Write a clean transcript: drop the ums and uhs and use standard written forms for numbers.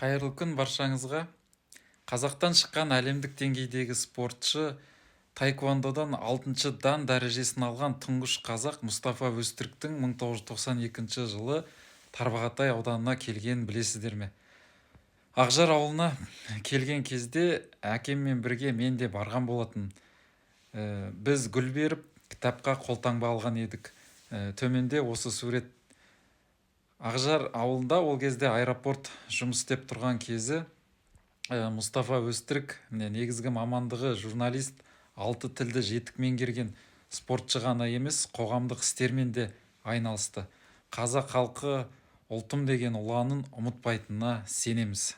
Қайырлы күн баршаңызға. Қазақтан шыққан әлемдік деңгейдегі спортшы, таэквондодан 6-шы дан дәрежесін алған тұңғыш қазақ Мұстафа Өзтүріктің 1992 жылы Тарбағатай ауданына келгенін білесіздер ме? Ақжар ауылына келген кезде әкеммен бірге мен де барған болатын. Біз гүл беріп, кітапқа қолтаңба алған едік. Төменде осы сурет. Ақжар ауылында ол кезде аэропорт жұмыс істеп тұрған кезі Мұстафа Өзтүрік негізгі мамандығы журналист, 6 тілді жетік меңгерген спортшы ғана емес, қоғамдық істермен де айналысты. Қазақ халқы ұлтым деген ұланын ұмытпайтынына сенеміз.